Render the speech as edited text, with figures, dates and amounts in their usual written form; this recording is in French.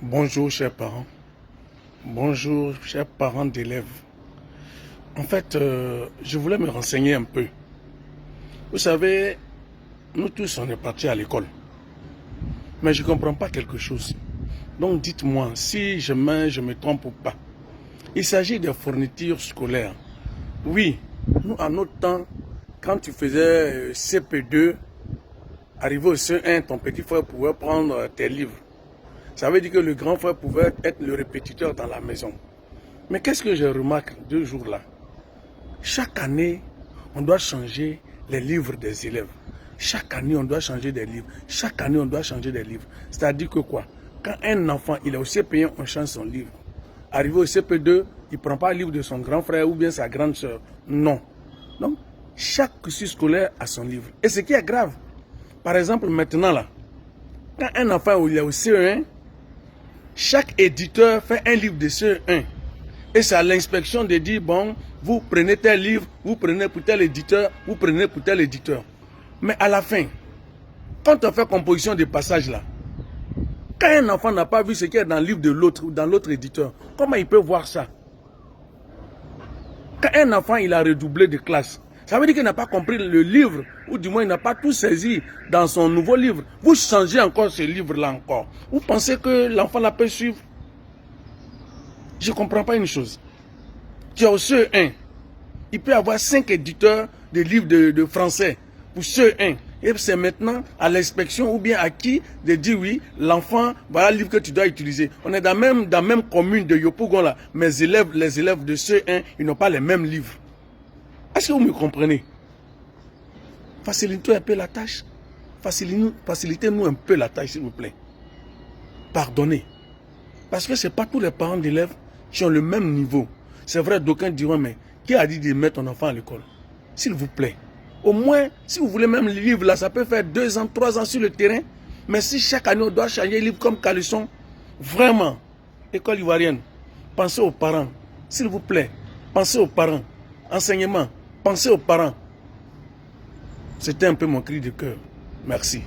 Bonjour chers parents, bonjour chers parents d'élèves. En fait, je voulais me renseigner un peu. Vous savez, nous tous on est partis à l'école, mais je ne comprends pas quelque chose. Donc dites-moi si je me trompe ou pas. Il s'agit de fournitures scolaires. Oui, nous à notre temps, quand tu faisais CP2, arrivé au CE1, ton petit frère pouvait prendre tes livres. Ça veut dire que le grand frère pouvait être le répétiteur dans la maison. Mais qu'est-ce que je remarque 2 jours là? Chaque année, on doit changer les livres des élèves. Chaque année, on doit changer des livres. Chaque année, on doit changer des livres. C'est-à-dire que quoi? Quand un enfant, il est au CP1, on change son livre. Arrivé au CP2, il ne prend pas le livre de son grand frère ou bien sa grande soeur. Non. Donc, chaque cursus scolaire a son livre. Et ce qui est grave, par exemple, maintenant là, quand un enfant il est au CE1, chaque éditeur fait un livre de CE1. Et c'est à l'inspection de dire, bon, vous prenez tel livre, vous prenez pour tel éditeur, vous prenez pour tel éditeur. Mais à la fin, quand on fait composition des passages là, quand un enfant n'a pas vu ce qui est dans le livre de l'autre ou dans l'autre éditeur, comment il peut voir ça? Quand un enfant il a redoublé de classe, ça veut dire qu'il n'a pas compris le livre, ou du moins il n'a pas tout saisi dans son nouveau livre. Vous changez encore ce livre-là encore. Vous pensez que l'enfant la peut suivre? Je ne comprends pas une chose. Tu as au CE1, il peut y avoir 5 éditeurs de livres de français pour CE1. Et c'est maintenant à l'inspection ou bien à qui de dire oui, l'enfant, voilà le livre que tu dois utiliser. On est dans la même commune de Yopougon là. Les élèves de CE1, ils n'ont pas les mêmes livres. Est-ce que vous me comprenez? Facilitez un peu la tâche. Facilitez-nous un peu la tâche, s'il vous plaît. Pardonnez. Parce que ce n'est pas tous les parents d'élèves qui ont le même niveau. C'est vrai, d'aucuns diront, mais qui a dit de mettre ton enfant à l'école? S'il vous plaît. Au moins, si vous voulez même le livre, là, ça peut faire 2 ans, 3 ans sur le terrain. Mais si chaque année, on doit changer le livre comme caleçon, vraiment, école ivoirienne, pensez aux parents. S'il vous plaît, pensez aux parents. Enseignement, pensez aux parents. C'était un peu mon cri de cœur. Merci.